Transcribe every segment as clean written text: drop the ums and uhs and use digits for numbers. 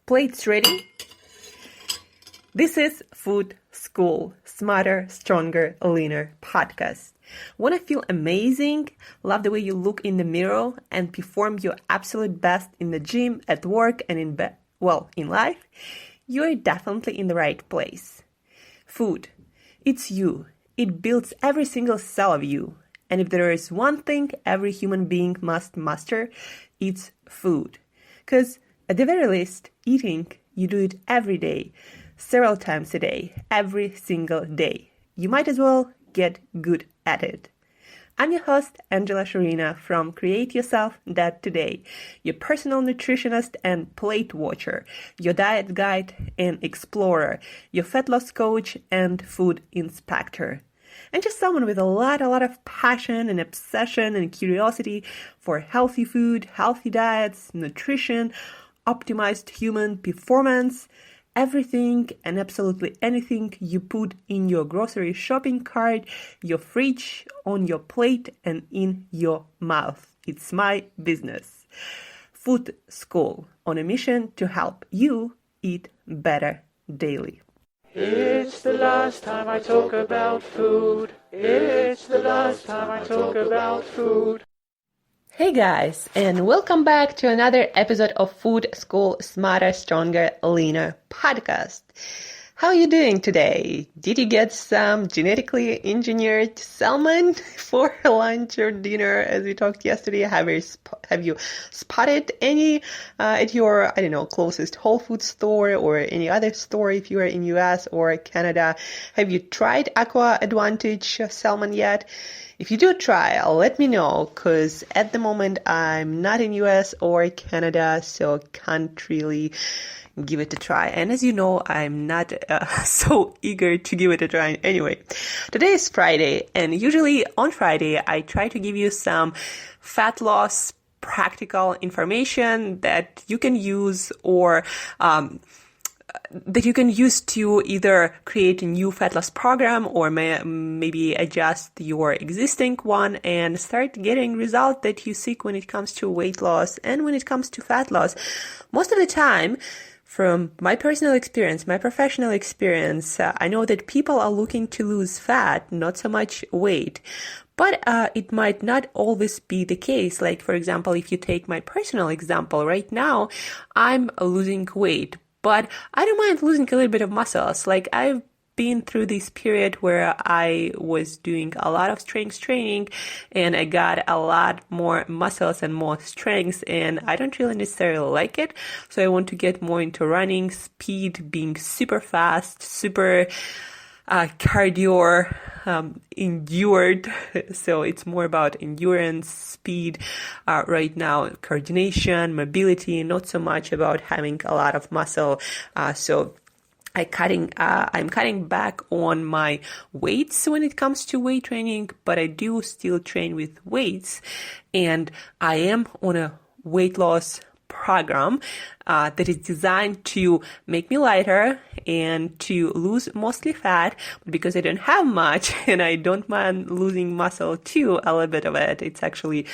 Plates ready? This is Food School, Smarter, Stronger, Leaner podcast. Want to feel amazing, love the way you look in the mirror, and perform your absolute best in the gym, at work, and in life? You're definitely in the right place. Food, it's you. It builds every single cell of you. And if there is one thing every human being must master, it's food. Because at the very least, eating, you do it every day, several times a day, every single day. You might as well get good at it. I'm your host, Shurina from Create Yourself That Today, your personal nutritionist and plate watcher, your diet guide and explorer, your fat loss coach and food inspector. And just someone with a lot of passion and obsession and curiosity for healthy food, healthy diets, nutrition, optimized human performance, everything and absolutely anything you put in your grocery shopping cart, your fridge, on your plate, and in your mouth. It's my business. Food School, on a mission to help you eat better daily. It's the last time I talk about food. It's the last time I talk about food. Hey guys, and welcome back to another episode of Food School Smarter, Stronger, Leaner podcast. How are you doing today? Did you get some genetically engineered salmon for lunch or dinner as we talked yesterday? Have you spotted any at your, closest Whole Foods store or any other store if you are in US or Canada? Have you tried Aqua Advantage salmon yet? If you do try, let me know, because at the moment I'm not in US or Canada, so can't really give it a try. And as you know, I'm not so eager to give it a try anyway. Today is Friday, and usually on Friday I try to give you some fat loss practical information that you can use or that you can use to either create a new fat loss program or maybe adjust your existing one and start getting results that you seek when it comes to weight loss and when it comes to fat loss. Most of the time, from my personal experience, my professional experience, I know that people are looking to lose fat, not so much weight. But it might not always be the case. Like, for example, if you take my personal example, right now, I'm losing weight. But I don't mind losing a little bit of muscles. Like, I've been through this period where I was doing a lot of strength training and I got a lot more muscles and more strength, and I don't really necessarily like it. So I want to get more into running, speed, being super fast, super cardio endured. So it's more about endurance, speed right now, coordination, mobility, not so much about having a lot of muscle. So I'm cutting back on my weights when it comes to weight training, but I do still train with weights, and I am on a weight loss program that is designed to make me lighter and to lose mostly fat, because I don't have much and I don't mind losing muscle too, a little bit of it. It's actually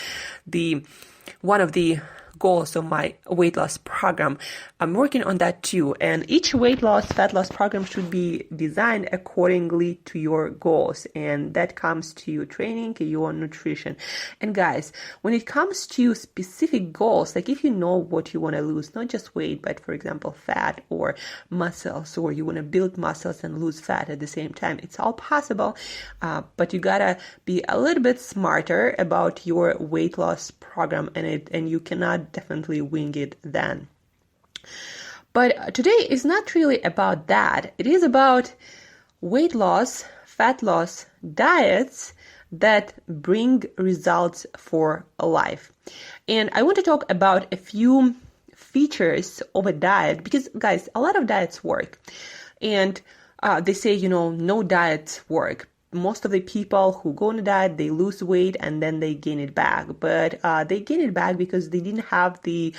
one of the goals of my weight loss program. I'm working on that too. And each weight loss, fat loss program should be designed accordingly to your goals. And that comes to your training, your nutrition. And guys, when it comes to specific goals, like if you know what you want to lose, not just weight, but for example, fat or muscles, or you want to build muscles and lose fat at the same time, it's all possible. But you gotta be a little bit smarter about your weight loss program, and you cannot definitely wing it then. But today is not really about that. It is about weight loss, fat loss diets that bring results for life. And I want to talk about a few features of a diet, because guys, a lot of diets work. And they say, no diets work. Most of the people who go on a diet, they lose weight and then they gain it back. But they gain it back because they didn't have the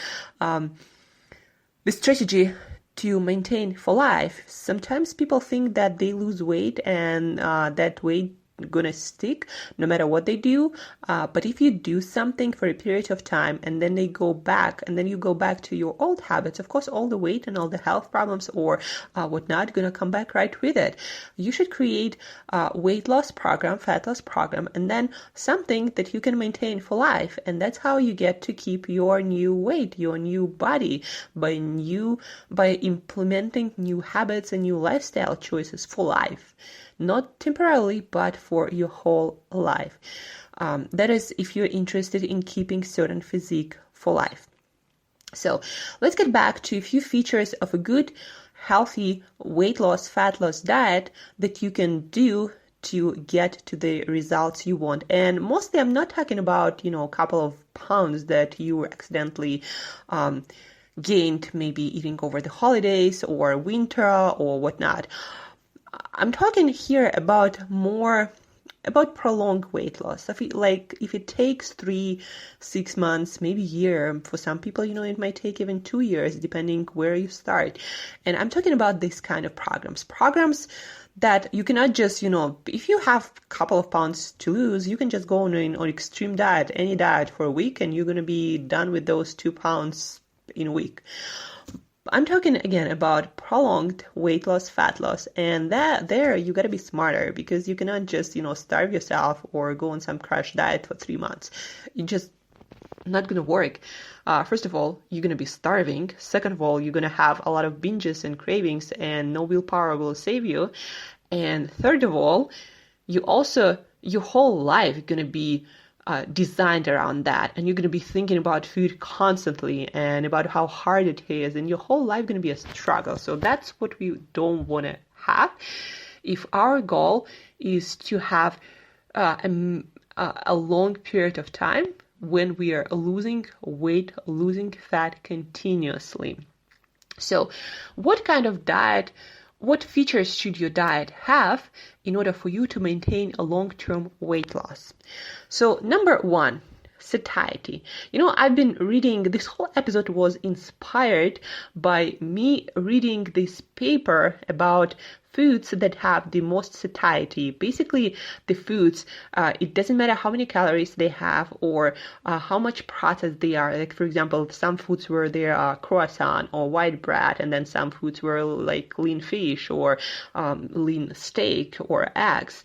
strategy to maintain for life. Sometimes people think that they lose weight and that weight gonna stick no matter what they do. But if you do something for a period of time and then they go back, and then you go back to your old habits, of course, all the weight and all the health problems or whatnot gonna come back right with it. You should create a weight loss program, fat loss program, and then something that you can maintain for life. And that's how you get to keep your new weight, your new body, by implementing new habits and new lifestyle choices for life. Not temporarily, but for your whole life. That is if you're interested in keeping certain physique for life. So let's get back to a few features of a good, healthy weight loss, fat loss diet that you can do to get to the results you want. And mostly I'm not talking about, a couple of pounds that you accidentally gained maybe eating over the holidays or winter or whatnot. I'm talking here about prolonged weight loss. If it takes 3-6 months, maybe a year, for some people, it might take even 2 years, depending where you start. And I'm talking about this kind of programs that you cannot just, if you have a couple of pounds to lose, you can just go on an extreme diet, any diet for a week, and you're going to be done with those 2 pounds in a week. I'm talking again about prolonged weight loss, fat loss, and there you got to be smarter, because you cannot just, starve yourself or go on some crash diet for 3 months. It just not going to work. First of all, you're going to be starving. Second of all, you're going to have a lot of binges and cravings, and no willpower will save you. And third of all, your whole life is going to be designed around that, and you're going to be thinking about food constantly and about how hard it is, and your whole life is going to be a struggle. So that's what we don't want to have. If our goal is to have a long period of time when we are losing weight, losing fat continuously. So what kind of diet, what features should your diet have in order for you to maintain a long-term weight loss? So number one, satiety. I've been reading, this whole episode was inspired by me reading this paper about foods that have the most satiety. Basically, the foods, it doesn't matter how many calories they have or how much processed they are. Like, for example, some foods where there are croissant or white bread, and then some foods were like lean fish or lean steak or eggs.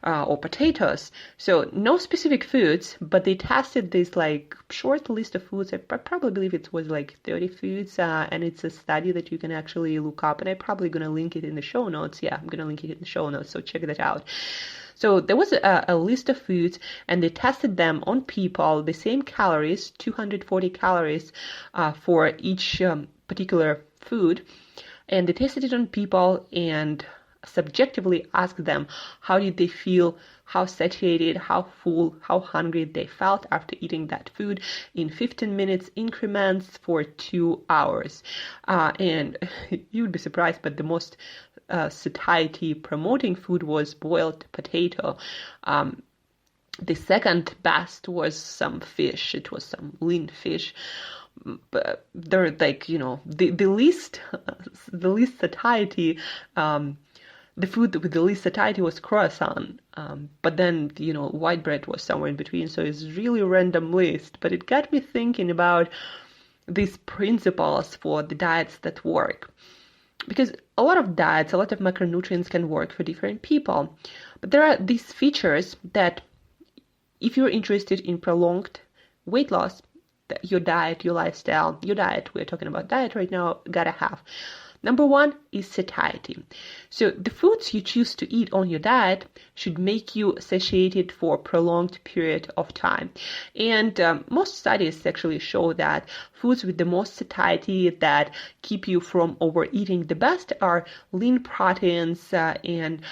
Or potatoes. So no specific foods, but they tested this like short list of foods. I probably believe it was like 30 foods, and it's a study that you can actually look up, and I'm probably going to link it in the show notes. Yeah, I'm going to link it in the show notes, so check that out. So there was a list of foods, and they tested them on people, the same calories, 240 calories for each particular food, and they tested it on people and subjectively ask them how did they feel, how satiated, how full, how hungry they felt after eating that food in 15 minutes increments for 2 hours. And you would be surprised, but the most satiety promoting food was boiled potato. The second best was some fish. It was some lean fish. But they're like, the least satiety, the food with the least satiety was croissant, but then, white bread was somewhere in between, so it's really a random list. But it got me thinking about these principles for the diets that work. Because a lot of diets, a lot of macronutrients can work for different people. But there are these features that, if you're interested in prolonged weight loss, your diet, your lifestyle, we're talking about diet right now, gotta have. Number one is satiety. So the foods you choose to eat on your diet should make you satiated for a prolonged period of time. And most studies actually show that foods with the most satiety that keep you from overeating the best are lean proteins and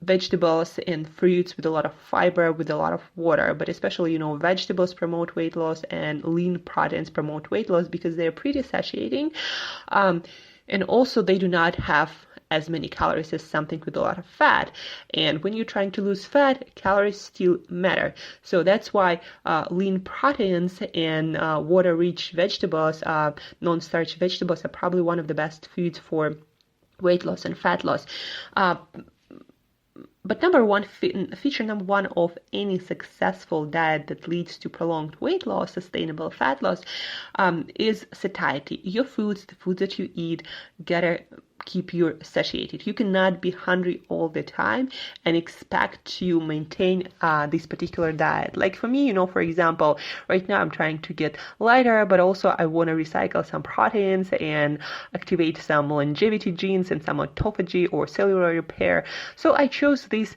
vegetables and fruits with a lot of fiber, with a lot of water. But especially, vegetables promote weight loss and lean proteins promote weight loss because they're pretty satiating. And also they do not have as many calories as something with a lot of fat. And when you're trying to lose fat, calories still matter. So that's why lean proteins and water-rich vegetables, non-starch vegetables, are probably one of the best foods for weight loss and fat loss. But feature number one of any successful diet that leads to prolonged weight loss, sustainable fat loss, is satiety. Your foods, the foods that you eat, gotta keep you satiated. You cannot be hungry all the time and expect to maintain this particular diet. Like for me, for example, right now I'm trying to get lighter, but also I want to recycle some proteins and activate some longevity genes and some autophagy or cellular repair. So I chose this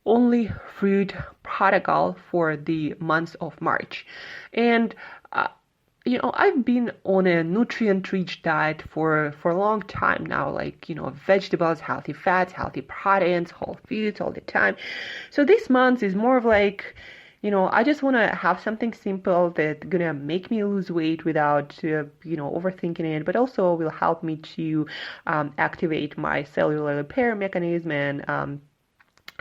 only fruit protocol for the month of March. And I've been on a nutrient-rich diet for a long time now, like, vegetables, healthy fats, healthy proteins, whole foods all the time. So this month is more of like, I just want to have something simple that's gonna make me lose weight without, overthinking it, but also will help me to activate my cellular repair mechanism and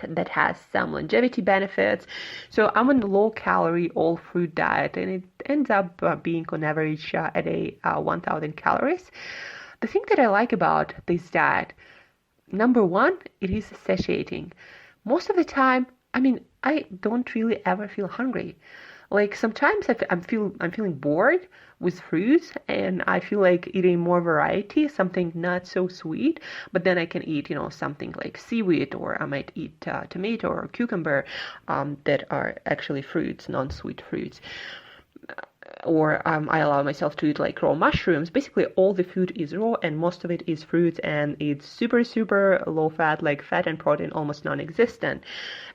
that has some longevity benefits. So I'm on a low-calorie, all-fruit diet, and it ends up being on average at 1,000 calories. The thing that I like about this diet, number one, it is satiating. Most of the time, I don't really ever feel hungry. Like sometimes I'm feeling bored with fruits and I feel like eating more variety, something not so sweet, but then I can eat, something like seaweed, or I might eat tomato or cucumber that are actually fruits, non-sweet fruits. Or I allow myself to eat like raw mushrooms. Basically, all the food is raw and most of it is fruits, and it's super, super low fat, like fat and protein almost non-existent.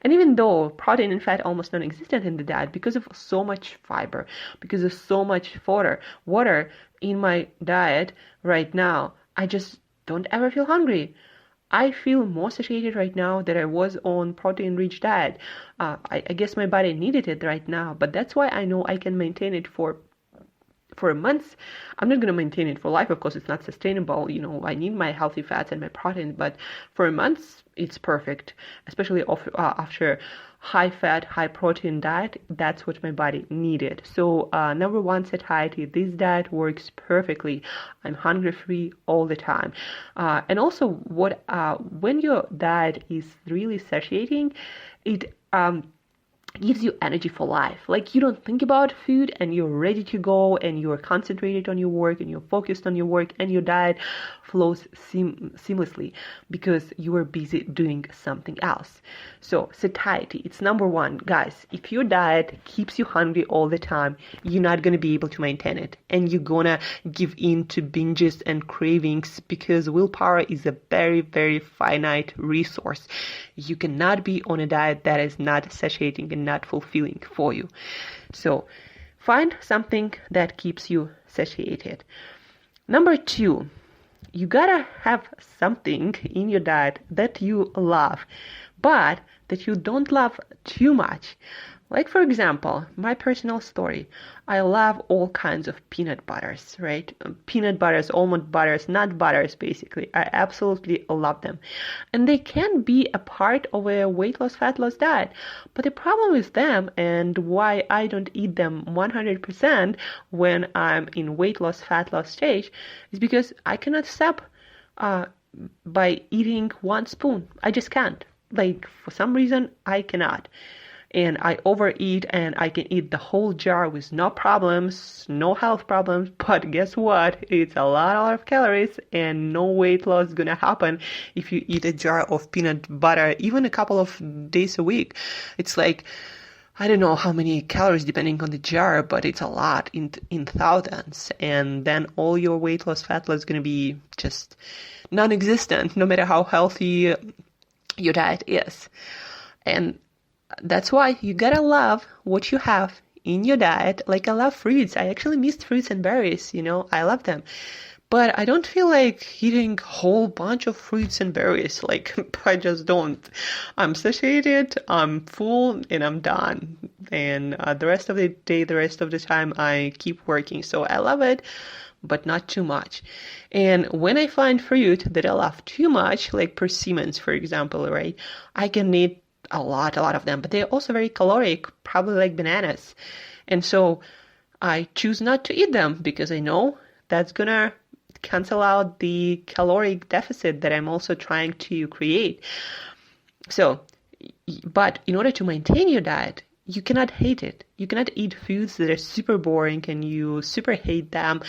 And even though protein and fat almost non-existent in the diet, because of so much fiber, because of so much water in my diet right now, I just don't ever feel hungry. I feel more satiated right now than I was on protein-rich diet. I guess my body needed it right now, but that's why I know I can maintain it for a month. I'm not going to maintain it for life. Of course, it's not sustainable. I need my healthy fats and my protein, but for a month, it's perfect, especially after high fat, high protein diet. That's what my body needed. So number one, satiety. This diet works perfectly. I'm hunger free all the time. And also when your diet is really satiating, it gives you energy for life. Like you don't think about food and you're ready to go and you're concentrated on your work and you're focused on your work and your diet flows seamlessly because you are busy doing something else. So satiety, it's number one. Guys, if your diet keeps you hungry all the time, you're not going to be able to maintain it and you're going to give in to binges and cravings because willpower is a very, very finite resource. You cannot be on a diet that is not satiating and not fulfilling for you. So find something that keeps you satiated. Number two, you gotta have something in your diet that you love, but that you don't love too much. Like, for example, my personal story. I love all kinds of peanut butters, right? Peanut butters, almond butters, nut butters, basically. I absolutely love them. And they can be a part of a weight loss, fat loss diet. But the problem with them and why I don't eat them 100% when I'm in weight loss, fat loss stage is because I cannot stop by eating one spoon. I just can't. Like, for some reason, I cannot. And I overeat and I can eat the whole jar with no problems, no health problems. But guess what? It's a lot of calories and no weight loss is gonna happen if you eat a jar of peanut butter, even a couple of days a week. It's like, I don't know how many calories depending on the jar, but it's a lot in thousands. And then all your weight loss, fat loss is gonna be just non-existent, no matter how healthy your diet is. And that's why you gotta love what you have in your diet. Like, I love fruits. I actually missed fruits and berries, I love them. But I don't feel like eating a whole bunch of fruits and berries. Like, I just don't. I'm satiated, I'm full, and I'm done. And the rest of the day, the rest of the time, I keep working. So I love it, but not too much. And when I find fruit that I love too much, like persimmons, for example, right, I can eat a lot of them, but they're also very caloric, probably like bananas. And so I choose not to eat them because I know that's gonna cancel out the caloric deficit that I'm also trying to create. So, but in order to maintain your diet, you cannot hate it. You cannot eat foods that are super boring and you super hate them.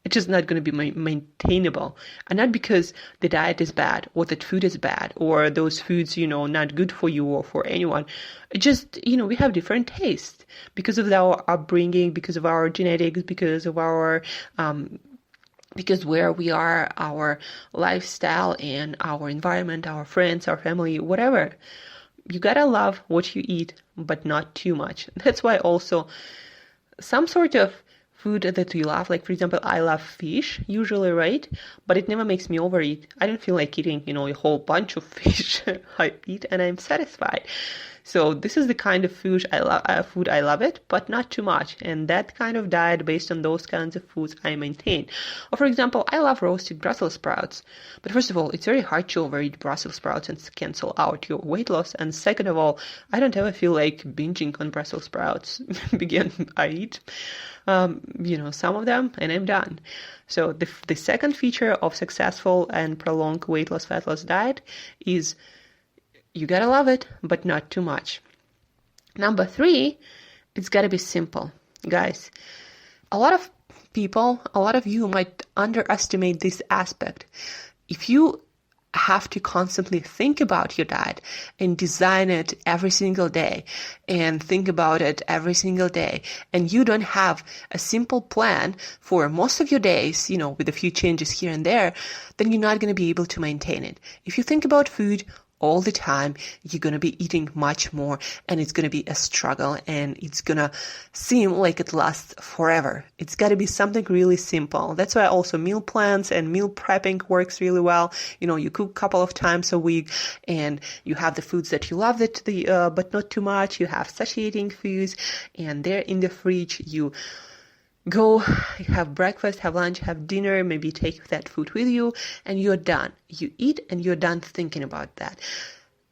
It's just not going to be maintainable. And not because the diet is bad or that food is bad or those foods, not good for you or for anyone. It just, we have different tastes because of our upbringing, because of our genetics, because of our because where we are, our lifestyle and our environment, our friends, our family, whatever. You gotta love what you eat, but not too much. That's why also some sort of food that you love, like for example, I love fish usually, right? But it never makes me overeat. I don't feel like eating, a whole bunch of fish. I eat and I'm satisfied. So this is the kind of food I love it, but not too much. And that kind of diet based on those kinds of foods I maintain. Or for example, I love roasted Brussels sprouts. But first of all, it's very hard to overeat Brussels sprouts and cancel out your weight loss. And second of all, I don't ever feel like binging on Brussels sprouts. Again, I eat, some of them and I'm done. So the second feature of successful and prolonged weight loss, fat loss diet is you gotta love it, but not too much. Number 3, it's gotta be simple. Guys, a lot of you might underestimate this aspect. If you have to constantly think about your diet and design it every single day and think about it every single day, and you don't have a simple plan for most of your days, with a few changes here and there, then you're not going to be able to maintain it. If you think about food all the time, you're going to be eating much more and it's going to be a struggle and it's going to seem like it lasts forever. It's got to be something really simple. That's why also meal plans and meal prepping works really well. You cook a couple of times a week and you have the foods that you love, but not too much. You have satiating foods and they're in the fridge. You go have breakfast, have lunch, have dinner, maybe take that food with you, and you're done. You eat and you're done thinking about that.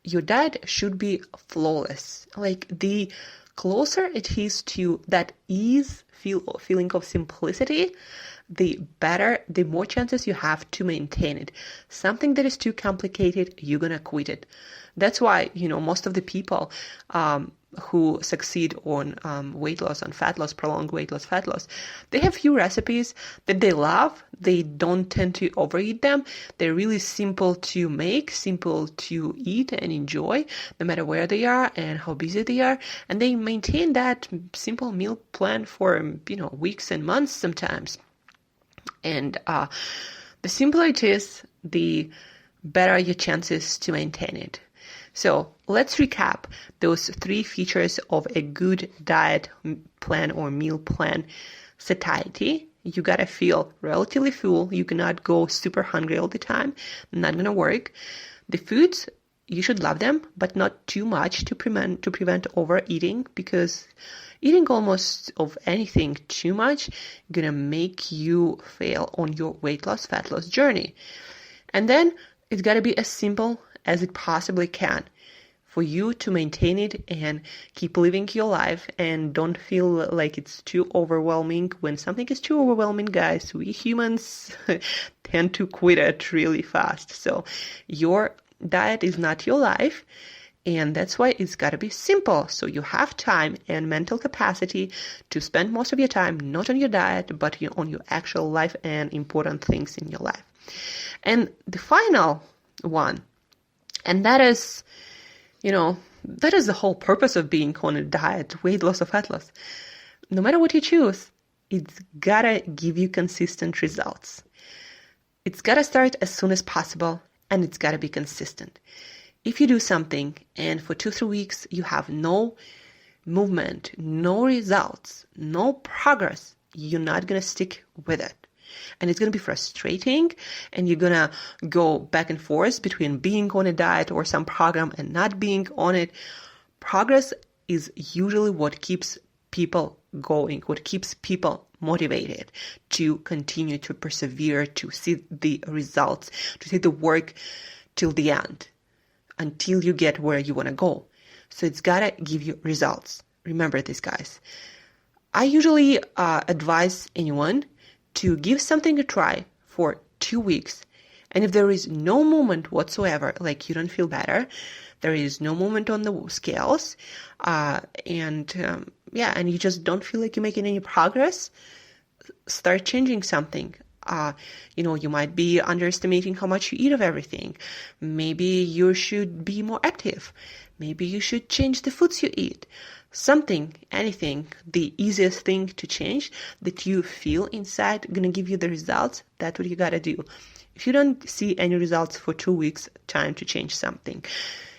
Your diet should be flawless. Like the closer it is to that feeling of simplicity, the better, the more chances you have to maintain it. Something that is too complicated, you're gonna quit it. That's why, most of the people who succeed on weight loss, on fat loss, prolonged weight loss, fat loss, they have few recipes that they love. They don't tend to overeat them. They're really simple to make, simple to eat and enjoy, no matter where they are and how busy they are. And they maintain that simple meal plan for, weeks and months sometimes. And the simpler it is, the better your chances to maintain it. So let's recap those 3 features of a good diet plan or meal plan. Satiety. You gotta feel relatively full. You cannot go super hungry all the time. Not gonna work. The foods, you should love them, but not too much to prevent overeating, because eating almost of anything too much gonna make you fail on your weight loss, fat loss journey. And then it's gotta be as simple as it possibly can for you to maintain it and keep living your life and don't feel like it's too overwhelming. When something is too overwhelming, guys, we humans tend to quit it really fast. So your diet is not your life, and that's why it's got to be simple. So you have time and mental capacity to spend most of your time not on your diet, but on your actual life and important things in your life. And the final one, and that is, that is the whole purpose of being on a diet, weight loss or fat loss. No matter what you choose, it's gotta give you consistent results. It's gotta start as soon as possible, and it's gotta be consistent. If you do something and for 2-3 weeks you have no movement, no results, no progress, you're not gonna stick with it. And it's going to be frustrating, and you're going to go back and forth between being on a diet or some program and not being on it. Progress is usually what keeps people going, what keeps people motivated to continue to persevere, to see the results, to see the work till the end, until you get where you want to go. So it's got to give you results. Remember this, guys. I usually advise anyone to give something a try for 2 weeks And if there is no movement whatsoever, like you don't feel better, there is no movement on the scales, and you just don't feel like you're making any progress, start changing something. You might be underestimating how much you eat of everything. Maybe you should be more active. Maybe you should change the foods you eat. Something, anything, the easiest thing to change that you feel inside gonna give you the results, that's what you gotta do. If you don't see any results for 2 weeks, time to change something.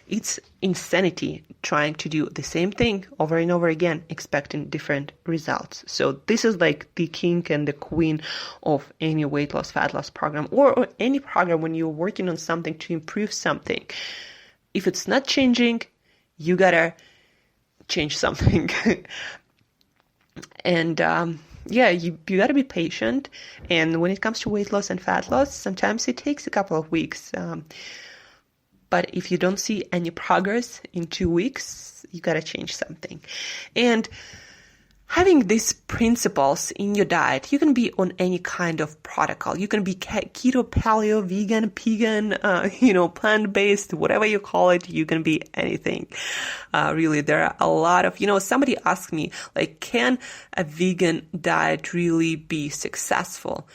It's insanity trying to do the same thing over and over again, expecting different results. So this is like the king and the queen of any weight loss, fat loss program, or any program when you're working on something to improve something. If it's not changing, you gotta change something. And you gotta be patient. And when it comes to weight loss and fat loss, sometimes it takes a couple of weeks. But if you don't see any progress in 2 weeks, you gotta change something. And having these principles in your diet, you can be on any kind of protocol. You can be keto, paleo, vegan, pagan, plant-based, whatever you call it. You can be anything. Really, there are a lot of, somebody asked me, like, can a vegan diet really be successful?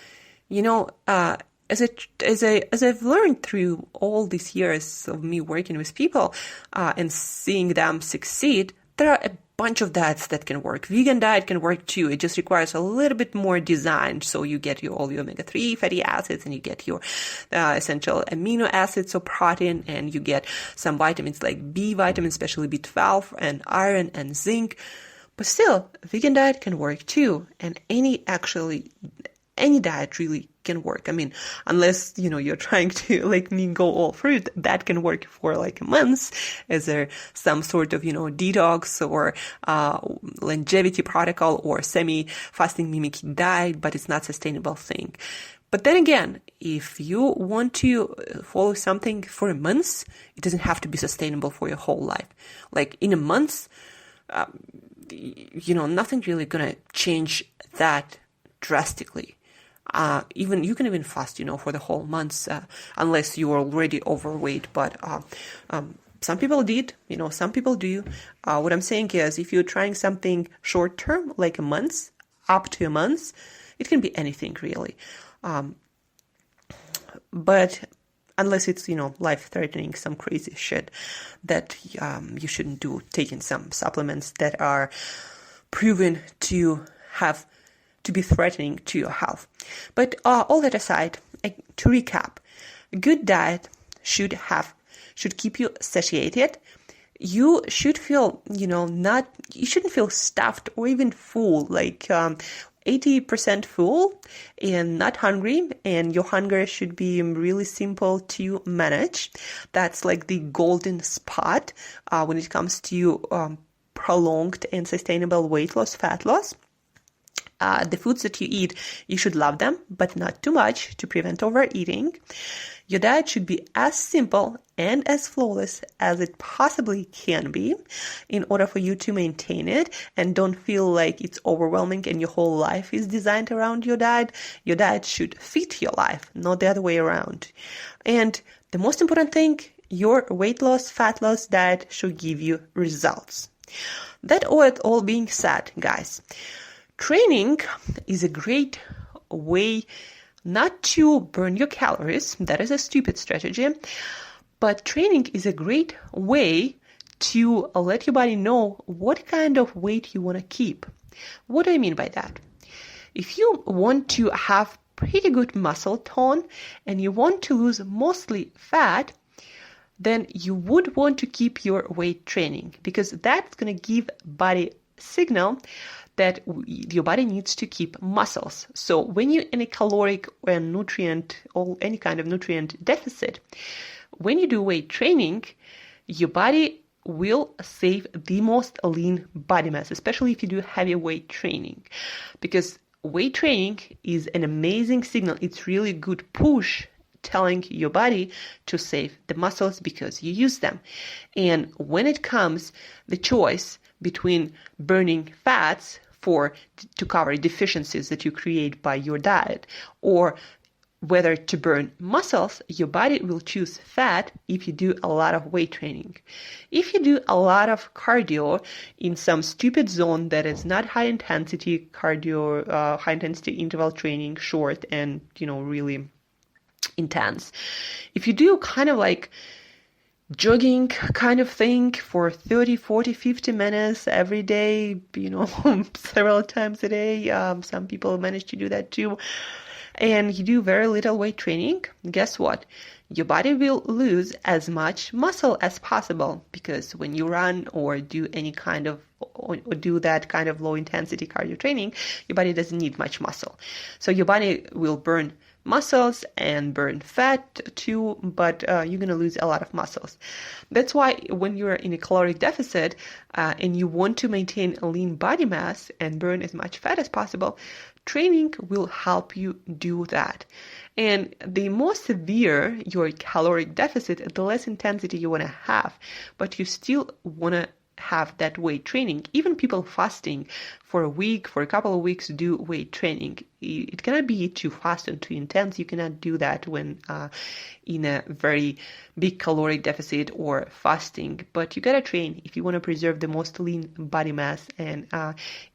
As I've learned through all these years of me working with people and seeing them succeed, there are a bunch of diets that can work. Vegan diet can work too. It just requires a little bit more design. So you get all your omega-3 fatty acids, and you get your essential amino acids or protein, and you get some vitamins like B vitamins, especially B12 and iron and zinc. But still, vegan diet can work too. And any diet really can work. I mean, unless, you're trying to, like me, go all fruit, that can work for like months as some sort of, detox or longevity protocol or semi-fasting mimicking diet, but it's not a sustainable thing. But then again, if you want to follow something for months, it doesn't have to be sustainable for your whole life. Like in a month, nothing really gonna change that drastically. You can even fast, for the whole months, unless you are already overweight. But some people did, some people do. What I'm saying is, if you're trying something short term, like a month, up to a month, it can be anything really. But unless it's, life-threatening, some crazy shit that you shouldn't do, taking some supplements that are proven to be threatening to your health. But all that aside, to recap, a good diet should keep you satiated. You should feel, you shouldn't feel stuffed or even full, like 80% full and not hungry, and your hunger should be really simple to manage. That's like the golden spot when it comes to prolonged and sustainable weight loss, fat loss. The foods that you eat, you should love them, but not too much to prevent overeating. Your diet should be as simple and as flawless as it possibly can be in order for you to maintain it and don't feel like it's overwhelming and your whole life is designed around your diet. Your diet should fit your life, not the other way around. And the most important thing, your weight loss, fat loss diet should give you results. That all being said, guys, training is a great way not to burn your calories. That is a stupid strategy. But training is a great way to let your body know what kind of weight you want to keep. What do I mean by that? If you want to have pretty good muscle tone and you want to lose mostly fat, then you would want to keep your weight training, because that's going to give body signal that your body needs to keep muscles. So when you're in a caloric or nutrient or any kind of nutrient deficit, when you do weight training, your body will save the most lean body mass, especially if you do heavy weight training, because weight training is an amazing signal. It's really good push telling your body to save the muscles because you use them. And when it comes the choice between burning fats to cover deficiencies that you create by your diet, or whether to burn muscles, your body will choose fat if you do a lot of weight training. If you do a lot of cardio in some stupid zone that is not high intensity cardio, high intensity interval training, short and, really intense. If you do kind of like jogging kind of thing for 30, 40, 50 minutes every day, several times a day, some people manage to do that too, and you do very little weight training, guess what? Your body will lose as much muscle as possible, because when you run or do any kind of, or do that kind of low intensity cardio training, your body doesn't need much muscle. So your body will burn muscles and burn fat too, but you're going to lose a lot of muscles. That's why when you're in a caloric deficit and you want to maintain a lean body mass and burn as much fat as possible, training will help you do that. And the more severe your caloric deficit, the less intensity you want to have, but you still want to have that weight training. Even people fasting for a week, for a couple of weeks, do weight training. It cannot be too fast and too intense. You cannot do that when in a very big caloric deficit or fasting. But you gotta train if you want to preserve the most lean body mass and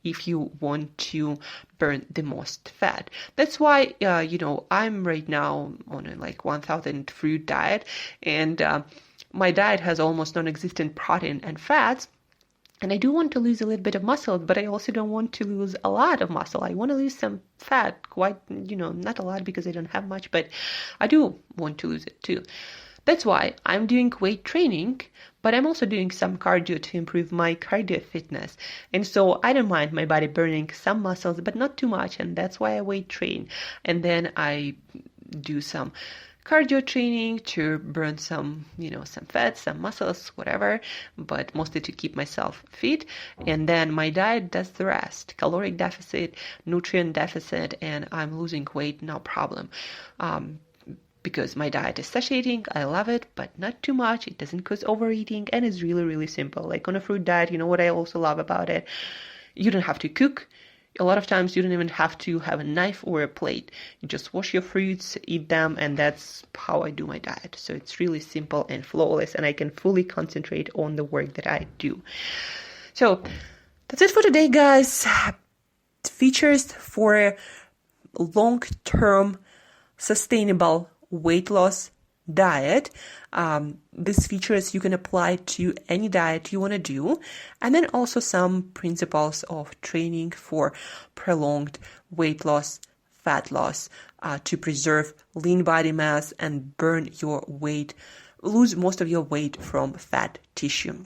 if you want to burn the most fat. That's why I'm right now on a 1,000 fruit diet, and my diet has almost non-existent protein and fats. And I do want to lose a little bit of muscle, but I also don't want to lose a lot of muscle. I want to lose some fat, quite, not a lot because I don't have much, but I do want to lose it too. That's why I'm doing weight training, but I'm also doing some cardio to improve my cardio fitness. And so I don't mind my body burning some muscles, but not too much. And that's why I weight train. And then I do some cardio training to burn some, some fat, some muscles, whatever, but mostly to keep myself fit. And then my diet does the rest, caloric deficit, nutrient deficit, and I'm losing weight, no problem. Because my diet is satiating, I love it, but not too much. It doesn't cause overeating, and it's really, really simple. Like on a fruit diet, what I also love about it? You don't have to cook. A lot of times you don't even have to have a knife or a plate. You just wash your fruits, eat them, and that's how I do my diet. So it's really simple and flawless, and I can fully concentrate on the work that I do. So that's it for today, guys. Features for long-term sustainable weight loss diet. These features you can apply to any diet you want to do, and then also some principles of training for prolonged weight loss, fat loss, to preserve lean body mass and burn your weight, lose most of your weight from fat tissue.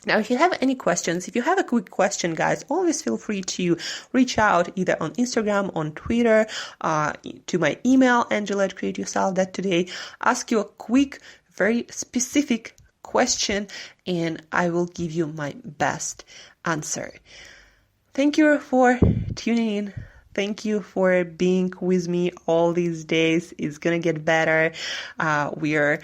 Now, if you have any questions, if you have a quick question, guys, always feel free to reach out either on Instagram, on Twitter, to my email, angela@createyourself.today. Ask you a quick, very specific question, and I will give you my best answer. Thank you for tuning in. Thank you for being with me all these days. It's going to get better. We are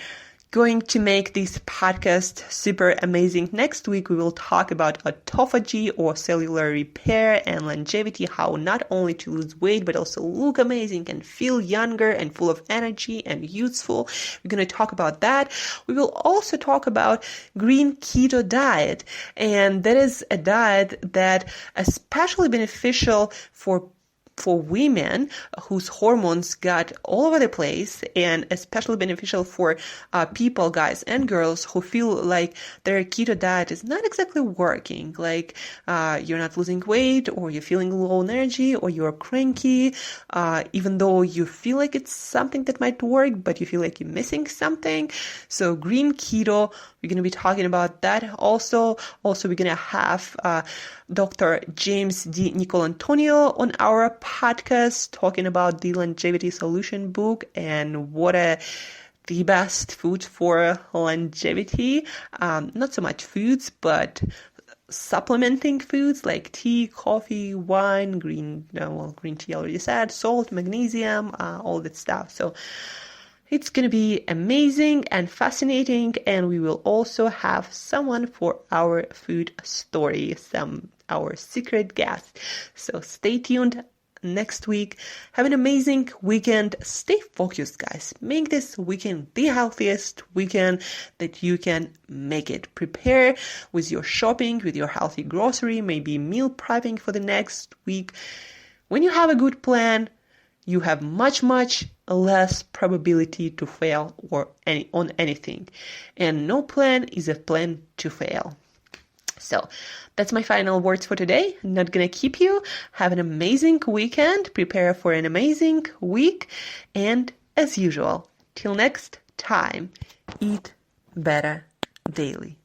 going to make this podcast super amazing. Next week, we will talk about autophagy or cellular repair and longevity, how not only to lose weight, but also look amazing and feel younger and full of energy and useful. We're going to talk about that. We will also talk about green keto diet. And that is a diet that is especially beneficial for women whose hormones got all over the place, and especially beneficial for people, guys and girls, who feel like their keto diet is not exactly working, like you're not losing weight, or you're feeling low energy, or you're cranky, even though you feel like it's something that might work, but you feel like you're missing something. So green keto, we're going to be talking about that also. Also, we're going to have Dr. James D. Nicolantonio on our podcast talking about the Longevity Solution book and what the best food for longevity. Not so much foods, but supplementing foods like tea, coffee, wine, green tea I already said, salt, magnesium, all that stuff. So it's going to be amazing and fascinating, and we will also have someone for our food story, our secret guest. So stay tuned. next week. Have an amazing weekend. Stay focused, guys. Make this weekend the healthiest weekend that you can make it. Prepare with your shopping, with your healthy grocery, maybe meal prepping for the next week. When you have a good plan, you have much less probability to fail on anything. And no plan is a plan to fail. So that's my final words for today. I'm not gonna keep you. Have an amazing weekend. Prepare for an amazing week. And as usual, till next time, eat better daily.